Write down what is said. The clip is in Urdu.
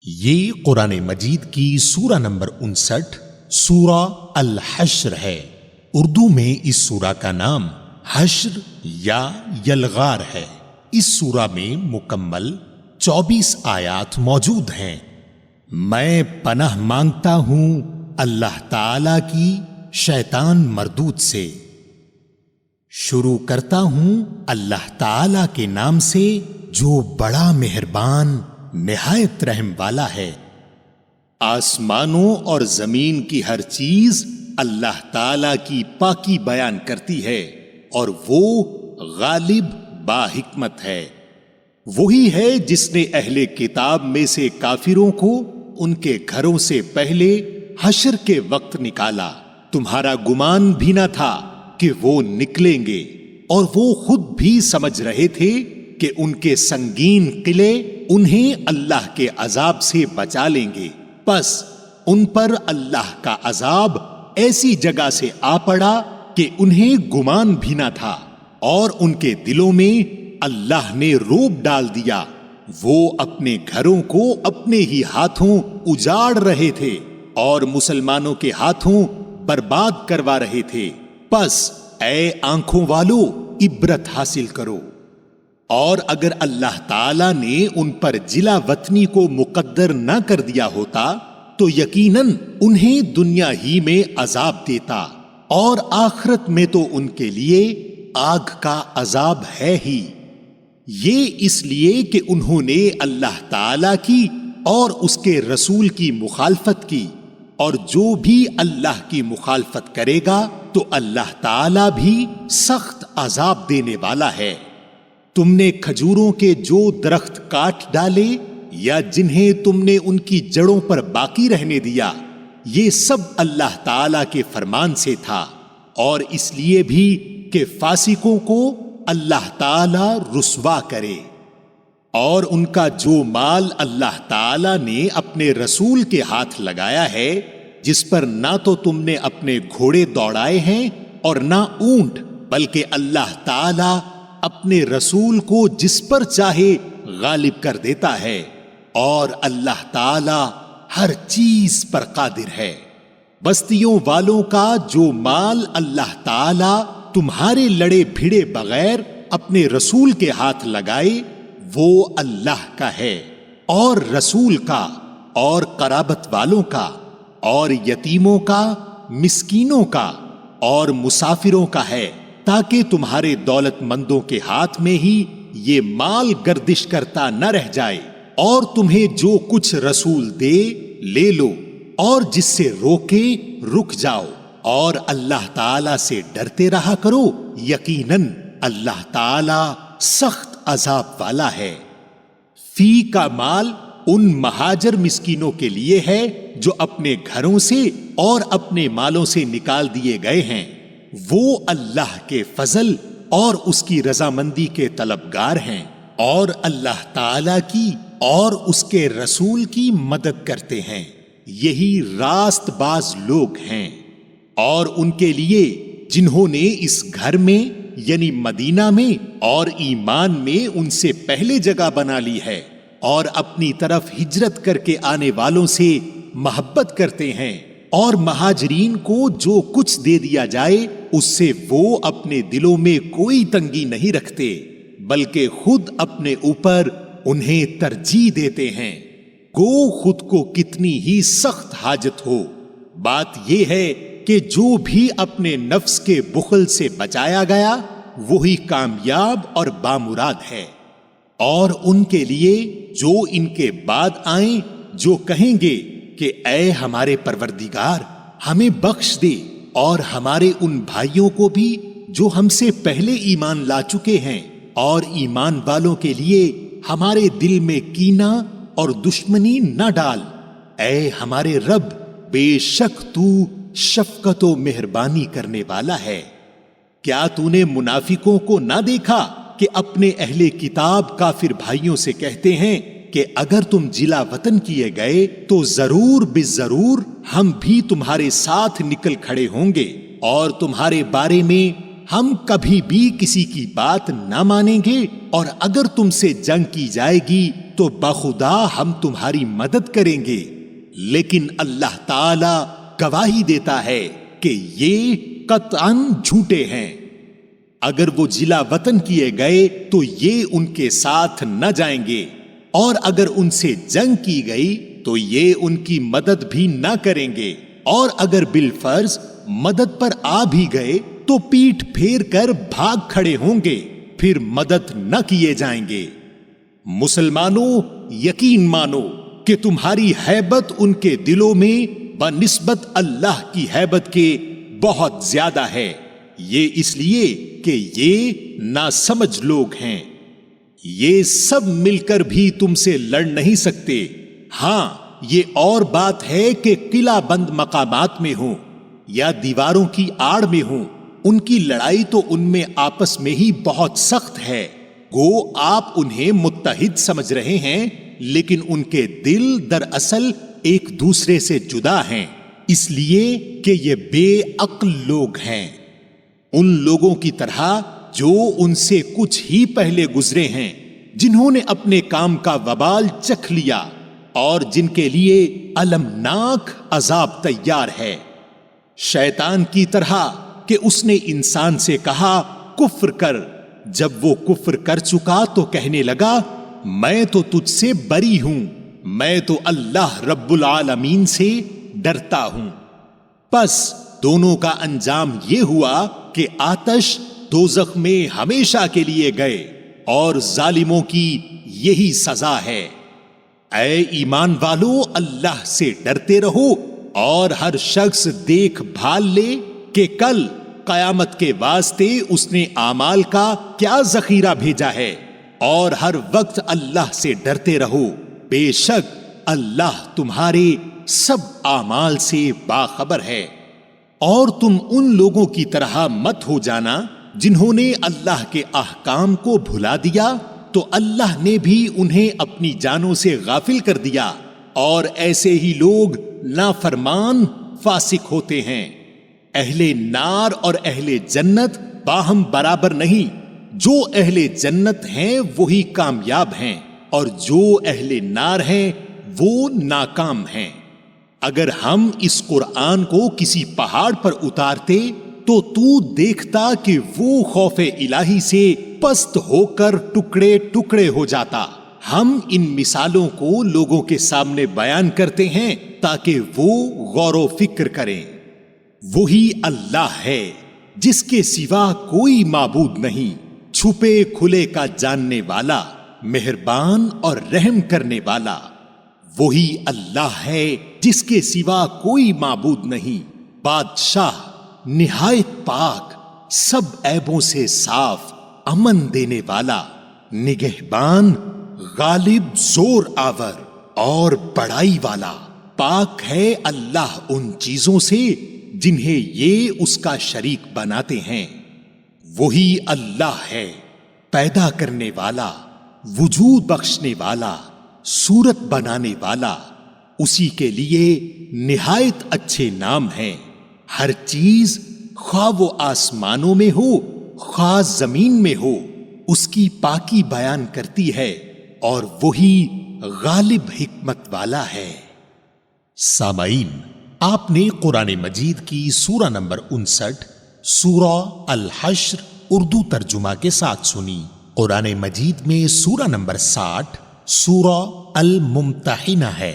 یہ قرآن مجید کی سورہ نمبر 59 سورہ الحشر ہے۔ اردو میں اس سورہ کا نام حشر یا یلغار ہے۔ اس سورہ میں مکمل 24 آیات موجود ہیں۔ میں پناہ مانگتا ہوں اللہ تعالی کی شیطان مردود سے۔ شروع کرتا ہوں اللہ تعالی کے نام سے جو بڑا مہربان نہایت رحم والا ہے۔ آسمانوں اور زمین کی ہر چیز اللہ تعالی کی پاکی بیان کرتی ہے اور وہ غالب با حکمت ہے۔ وہی ہے جس نے اہل کتاب میں سے کافروں کو ان کے گھروں سے پہلے حشر کے وقت نکالا۔ تمہارا گمان بھی نہ تھا کہ وہ نکلیں گے، اور وہ خود بھی سمجھ رہے تھے کہ ان کے سنگین قلعے انہیں اللہ کے عذاب سے بچا لیں گے۔ پس ان پر اللہ کا عذاب ایسی جگہ سے آ پڑا کہ انہیں گمان بھی نہ تھا، اور ان کے دلوں میں اللہ نے روب ڈال دیا۔ وہ اپنے گھروں کو اپنے ہی ہاتھوں اجاڑ رہے تھے اور مسلمانوں کے ہاتھوں برباد کروا رہے تھے۔ پس اے آنکھوں والو عبرت حاصل کرو۔ اور اگر اللہ تعالیٰ نے ان پر جلا وطنی کو مقدر نہ کر دیا ہوتا تو یقیناً انہیں دنیا ہی میں عذاب دیتا، اور آخرت میں تو ان کے لیے آگ کا عذاب ہے ہی۔ یہ اس لیے کہ انہوں نے اللہ تعالیٰ کی اور اس کے رسول کی مخالفت کی، اور جو بھی اللہ کی مخالفت کرے گا تو اللہ تعالیٰ بھی سخت عذاب دینے والا ہے۔ تم نے کھجوروں کے جو درخت کاٹ ڈالے یا جنہیں تم نے ان کی جڑوں پر باقی رہنے دیا، یہ سب اللہ تعالی کے فرمان سے تھا، اور اس لیے بھی کہ فاسقوں کو اللہ تعالی رسوا کرے۔ اور ان کا جو مال اللہ تعالی نے اپنے رسول کے ہاتھ لگایا ہے، جس پر نہ تو تم نے اپنے گھوڑے دوڑائے ہیں اور نہ اونٹ، بلکہ اللہ تعالی اپنے رسول کو جس پر چاہے غالب کر دیتا ہے، اور اللہ تعالی ہر چیز پر قادر ہے۔ بستیوں والوں کا جو مال اللہ تعالی تمہارے لڑے بھیڑے بغیر اپنے رسول کے ہاتھ لگائے، وہ اللہ کا ہے، اور رسول کا، اور قرابت والوں کا، اور یتیموں کا، مسکینوں کا، اور مسافروں کا ہے، تاکہ تمہارے دولت مندوں کے ہاتھ میں ہی یہ مال گردش کرتا نہ رہ جائے، اور تمہیں جو کچھ رسول دے لے لو، اور جس سے روکے رک جاؤ، اور اللہ تعالی سے ڈرتے رہا کرو، یقیناً اللہ تعالی سخت عذاب والا ہے۔ فی کا مال ان مہاجر مسکینوں کے لیے ہے جو اپنے گھروں سے اور اپنے مالوں سے نکال دیے گئے ہیں۔ وہ اللہ کے فضل اور اس کی رضامندی کے طلبگار ہیں، اور اللہ تعالی کی اور اس کے رسول کی مدد کرتے ہیں۔ یہی راست باز لوگ ہیں۔ اور ان کے لیے جنہوں نے اس گھر میں یعنی مدینہ میں اور ایمان میں ان سے پہلے جگہ بنا لی ہے، اور اپنی طرف ہجرت کر کے آنے والوں سے محبت کرتے ہیں، اور مہاجرین کو جو کچھ دے دیا جائے اس سے وہ اپنے دلوں میں کوئی تنگی نہیں رکھتے، بلکہ خود اپنے اوپر انہیں ترجیح دیتے ہیں، گو خود کو کتنی ہی سخت حاجت ہو۔ بات یہ ہے کہ جو بھی اپنے نفس کے بخل سے بچایا گیا وہی کامیاب اور بامراد ہے۔ اور ان کے لیے جو ان کے بعد آئیں، جو کہیں گے کہ اے ہمارے پروردگار ہمیں بخش دے، اور ہمارے ان بھائیوں کو بھی جو ہم سے پہلے ایمان لا چکے ہیں، اور ایمان والوں کے لیے ہمارے دل میں کینہ اور دشمنی نہ ڈال، اے ہمارے رب بے شک تو شفقت و مہربانی کرنے والا ہے۔ کیا تو نے منافقوں کو نہ دیکھا کہ اپنے اہل کتاب کافر بھائیوں سے کہتے ہیں کہ اگر تم جلا وطن کیے گئے تو ضرور بالضرور ہم بھی تمہارے ساتھ نکل کھڑے ہوں گے، اور تمہارے بارے میں ہم کبھی بھی کسی کی بات نہ مانیں گے، اور اگر تم سے جنگ کی جائے گی تو بخدا ہم تمہاری مدد کریں گے، لیکن اللہ تعالی گواہی دیتا ہے کہ یہ قطعاً جھوٹے ہیں۔ اگر وہ جلا وطن کیے گئے تو یہ ان کے ساتھ نہ جائیں گے، اور اگر ان سے جنگ کی گئی تو یہ ان کی مدد بھی نہ کریں گے، اور اگر بالفرض مدد پر آ بھی گئے تو پیٹھ پھیر کر بھاگ کھڑے ہوں گے، پھر مدد نہ کیے جائیں گے۔ مسلمانوں، یقین مانو کہ تمہاری ہیبت ان کے دلوں میں بنسبت اللہ کی ہیبت کے بہت زیادہ ہے، یہ اس لیے کہ یہ ناسمجھ لوگ ہیں۔ یہ سب مل کر بھی تم سے لڑ نہیں سکتے۔ ہاں، یہ اور بات ہے کہ قلعہ بند مقامات میں ہوں یا دیواروں کی آڑ میں ہوں، ان کی لڑائی تو ان میں آپس میں ہی بہت سخت ہے۔ گو آپ انہیں متحد سمجھ رہے ہیں، لیکن ان کے دل دراصل ایک دوسرے سے جدا ہیں، اس لیے کہ یہ بے عقل لوگ ہیں، ان لوگوں کی طرح جو ان سے کچھ ہی پہلے گزرے ہیں، جنہوں نے اپنے کام کا وبال چکھ لیا اور جن کے لیے المناک عذاب تیار ہے۔ شیطان کی طرح کہ اس نے انسان سے کہا کفر کر، جب وہ کفر کر چکا تو کہنے لگا میں تو تجھ سے بری ہوں، میں تو اللہ رب العالمین سے ڈرتا ہوں۔ پس دونوں کا انجام یہ ہوا کہ آتش دوزخ میں ہمیشہ کے لیے گئے، اور ظالموں کی یہی سزا ہے۔ اے ایمان والو، اللہ سے ڈرتے رہو، اور ہر شخص دیکھ بھال لے کہ کل قیامت کے واسطے اس نے اعمال کا کیا ذخیرہ بھیجا ہے، اور ہر وقت اللہ سے ڈرتے رہو، بے شک اللہ تمہارے سب اعمال سے باخبر ہے۔ اور تم ان لوگوں کی طرح مت ہو جانا جنہوں نے اللہ کے احکام کو بھلا دیا تو اللہ نے بھی انہیں اپنی جانوں سے غافل کر دیا، اور ایسے ہی لوگ نافرمان فاسق ہوتے ہیں۔ اہل نار اور اہل جنت باہم برابر نہیں، جو اہل جنت ہیں وہی کامیاب ہیں، اور جو اہل نار ہیں وہ ناکام ہیں۔ اگر ہم اس قرآن کو کسی پہاڑ پر اتارتے تو دیکھتا کہ وہ خوف الہی سے پست ہو کر ٹکڑے ٹکڑے ہو جاتا۔ ہم ان مثالوں کو لوگوں کے سامنے بیان کرتے ہیں تاکہ وہ غور و فکر کریں۔ وہی اللہ ہے جس کے سوا کوئی معبود نہیں، چھپے کھلے کا جاننے والا، مہربان اور رحم کرنے والا۔ وہی اللہ ہے جس کے سوا کوئی معبود نہیں، بادشاہ نہایت پاک، سب عیبوں سے صاف، امن دینے والا، نگہبان، غالب، زور آور اور بڑائی والا۔ پاک ہے اللہ ان چیزوں سے جنہیں یہ اس کا شریک بناتے ہیں۔ وہی اللہ ہے پیدا کرنے والا، وجود بخشنے والا، صورت بنانے والا، اسی کے لیے نہایت اچھے نام ہیں۔ ہر چیز خواہ وہ آسمانوں میں ہو خواہ زمین میں ہو اس کی پاکی بیان کرتی ہے، اور وہی غالب حکمت والا ہے۔ سامعین، آپ نے قرآن مجید کی سورہ نمبر 59 سورہ الحشر اردو ترجمہ کے ساتھ سنی۔ قرآن مجید میں سورہ نمبر 60 سورہ الممتحنہ ہے۔